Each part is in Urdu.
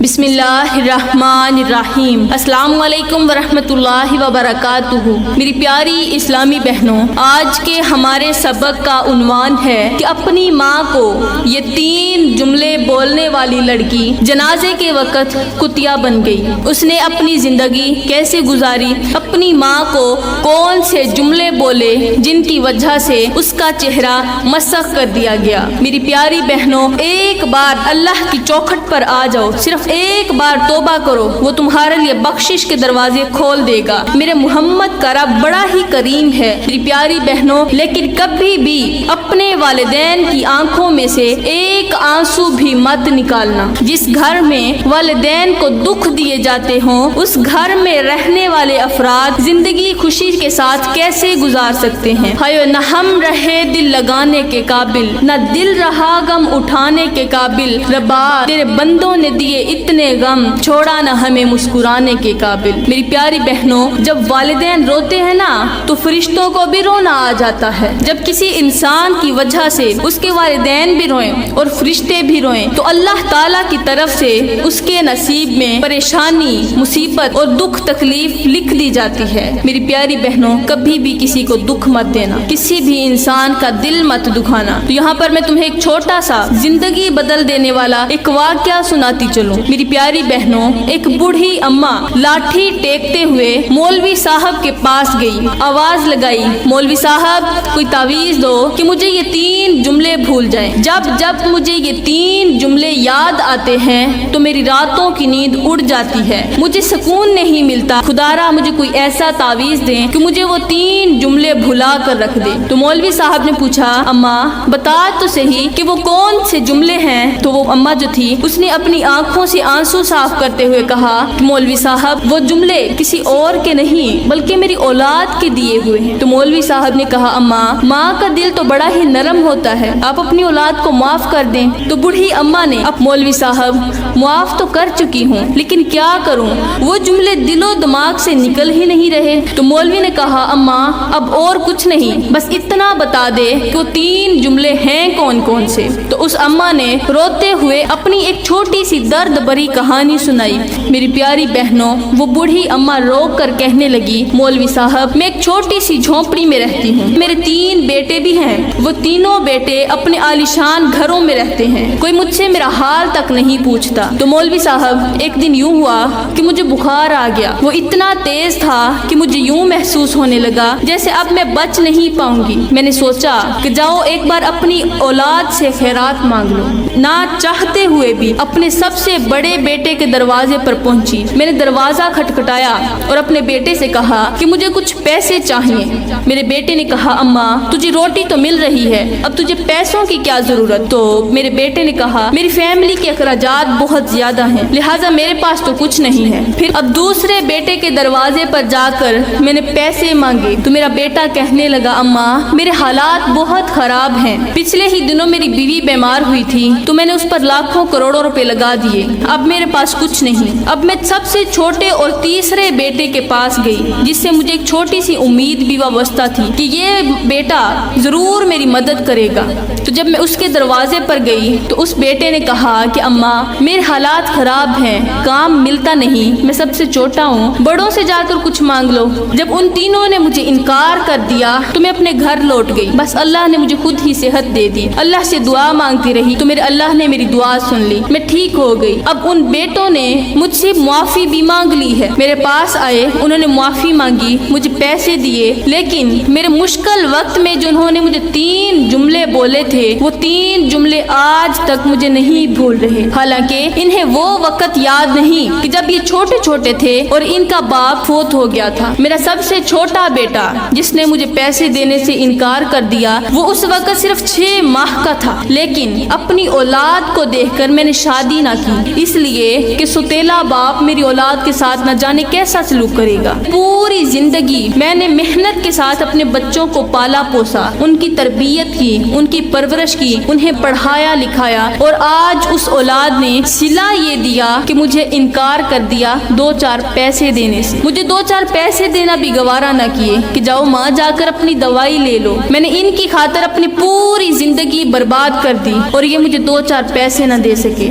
بسم اللہ الرحمن الرحیم۔ السلام علیکم ورحمۃ اللہ وبرکاتہ۔ میری پیاری اسلامی بہنوں، آج کے ہمارے سبق کا عنوان ہے کہ اپنی ماں کو یہ 3 جملے بولنے والی لڑکی جنازے کے وقت کتیا بن گئی۔ اس نے اپنی زندگی کیسے گزاری، اپنی ماں کو کون سے جملے بولے جن کی وجہ سے اس کا چہرہ مسخ کر دیا گیا۔ میری پیاری بہنوں، ایک بار اللہ کی چوکھٹ پر آ جاؤ، صرف ایک بار توبہ کرو، وہ تمہارے لیے بخشش کے دروازے کھول دے گا۔ میرے محمد کا رب بڑا ہی کریم ہے میری پیاری بہنوں، لیکن کبھی بھی اپنے والدین کی آنکھوں میں سے ایک آنسو بھی مت نکالنا۔ جس گھر میں والدین کو دکھ دیے جاتے ہوں، اس گھر میں رہنے والے افراد زندگی خوشی کے ساتھ کیسے گزار سکتے ہیں؟ ہائے نہ ہم رہے دل لگانے کے قابل، نہ دل رہا غم اٹھانے کے قابل، ربا تیرے بندوں نے دیے اتنے غم، چھوڑا نہ ہمیں مسکرانے کے قابل۔ میری پیاری بہنوں، جب والدین روتے ہیں نا تو فرشتوں کو بھی رونا آ جاتا ہے۔ جب کسی انسان کی وجہ سے اس کے والدین بھی روئیں اور فرشتے بھی روئیں تو اللہ تعالیٰ کی طرف سے اس کے نصیب میں پریشانی، مصیبت اور دکھ تکلیف لکھ دی جاتی ہے۔ میری پیاری بہنوں، کبھی بھی کسی کو دکھ مت دینا، کسی بھی انسان کا دل مت دکھانا۔ تو یہاں پر میں تمہیں ایک چھوٹا سا زندگی بدل دینے والا ایک واقعہ سناتی چلوں۔ میری پیاری بہنوں، ایک بوڑھی اماں لاٹھی ٹیکتے ہوئے مولوی صاحب کے پاس گئی، آواز لگائی، مولوی صاحب کوئی تعویذ دو کہ مجھے یہ 3 جملے بھول جائیں۔ جب مجھے یہ 3 جملے یاد آتے ہیں تو میری راتوں کی نیند اڑ جاتی ہے، مجھے سکون نہیں ملتا، خدارا مجھے کوئی ایسا تعویذ دیں کہ مجھے وہ 3 جملے بھلا کر رکھ دے۔ تو مولوی صاحب نے پوچھا، اماں بتا تو صحیح کہ وہ کون سے جملے ہیں؟ تو وہ اماں جو تھی اس نے اپنی آنکھوں سے آنسو صاف کرتے ہوئے کہا کہ مولوی صاحب وہ جملے کسی اور کے نہیں بلکہ میری اولاد کے دیے ہوئے ہیں۔ تو مولوی صاحب نے کہا، اماں ماں کا دل تو بڑا ہی نرم ہوتا ہے، آپ اپنی اولاد کو معاف کر دیں۔ تو بوڑھی اماں نے، اب مولوی صاحب معاف تو کر چکی ہوں لیکن کیا کروں، وہ جملے دل و دماغ سے نکل ہی نہیں رہے۔ تو مولوی نے کہا، اماں اب اور کچھ نہیں، بس اتنا بتا دے کہ وہ 3 جملے ہیں کون کون سے۔ تو اس اماں نے روتے ہوئے اپنی ایک چھوٹی سی درد بھری کہانی سنائی۔ میری پیاری بہنوں، وہ بوڑھی اماں رو کر کہنے لگی، مولوی صاحب میں ایک چھوٹی سی جھونپڑی میں رہتی ہوں، میرے 3 بیٹے بھی ہیں، وہ تینوں بیٹے اپنے عالیشان گھروں میں رہتے ہیں، کوئی مجھ سے میرا حال تک نہیں پوچھتا۔ تو مولوی صاحب ایک دن یوں ہوا کہ مجھے بخار آ گیا، وہ اتنا تیز تھا کہ مجھے یوں محسوس ہونے لگا جیسے اب میں بچ نہیں پاؤں گی۔ میں نے سوچا کہ جاؤ ایک بار اپنی اولاد سے خیرات مانگ لو۔ نہ چاہتے ہوئے بھی اپنے سب سے بڑے بیٹے کے دروازے پر پہنچی، میں نے دروازہ کھٹکھٹایا اور اپنے بیٹے سے کہا کہ مجھے کچھ پیسے چاہیے۔ میرے بیٹے نے کہا، اماں تجھے روٹی تو مل رہی ہے، اب تجھے پیسوں کی کیا ضرورت؟ تو میرے بیٹے نے کہا، میری فیملی کے اخراجات بہت زیادہ ہیں لہٰذا میرے پاس تو کچھ نہیں ہے۔ پھر اب دوسرے بیٹے کے دروازے پر جا کر میں نے پیسے مانگے تو میرا بیٹا کہنے لگا، اماں میرے حالات بہت خراب ہیں، پچھلے ہی دنوں میری بیوی بیمار ہوئی تھی تو میں نے اس پر لاکھوں کروڑوں روپے لگا دیے، اب میرے پاس کچھ نہیں۔ اب میں سب سے چھوٹے اور تیسرے بیٹے کے پاس گئی جس سے مجھے ایک چھوٹی سی امید بھی وابستہ تھی کہ یہ بیٹا ضرور میری مدد کرے گا۔ تو جب میں اس کے دروازے پر گئی تو اس بیٹے نے کہا کہ اماں میرے حالات خراب ہیں، کام ملتا نہیں، میں سب سے چھوٹا ہوں، بڑوں سے جا کر کچھ مانگ لو۔ جب ان تینوں نے مجھے انکار کر دیا تو میں اپنے گھر لوٹ گئی، بس اللہ نے مجھے خود ہی صحت دے دی۔ اللہ سے دعا مانگتی رہی تو میرے اللہ نے میری دعا سن لی، میں ٹھیک ہو گئی۔ اب ان بیٹوں نے مجھ سے معافی بھی مانگ لی ہے، میرے پاس آئے، انہوں نے معافی مانگی، مجھے پیسے دیے، لیکن میرے مشکل وقت میں جو انہوں نے مجھے 3 جملے بولے تھے وہ 3 جملے آج تک مجھے نہیں بھول رہے۔ حالانکہ انہیں وہ وقت یاد نہیں کہ جب یہ چھوٹے چھوٹے تھے اور ان کا باپ فوت ہو گیا تھا۔ میرا سب سے چھوٹا بیٹا جس نے مجھے پیسے دینے سے انکار کر دیا وہ اس وقت صرف 6 ماہ کا تھا، لیکن اپنی اولاد کو دیکھ کر میں نے شادی نہ کی، اس لیے کہ ستیلا باپ میری اولاد کے ساتھ نہ جانے کیسا سلوک کرے گا۔ پوری زندگی میں نے محنت کے ساتھ اپنے بچوں کو پالا پوسا، ان کی تربیت کی، ان کی پرورش کی، انہیں پڑھایا لکھایا، اور آج اس اولاد نے صلہ یہ دیا کہ مجھے انکار کر دیا 2-4 پیسے دینے سے۔ مجھے 2-4 پیسے دینا بھی گوارا نہ کیے کہ جاؤ ماں جا کر اپنی دوائی لے لو۔ میں نے ان کی خاطر اپنی پوری زندگی برباد کر دی اور یہ مجھے 2-4 پیسے نہ دے سکے۔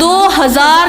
2000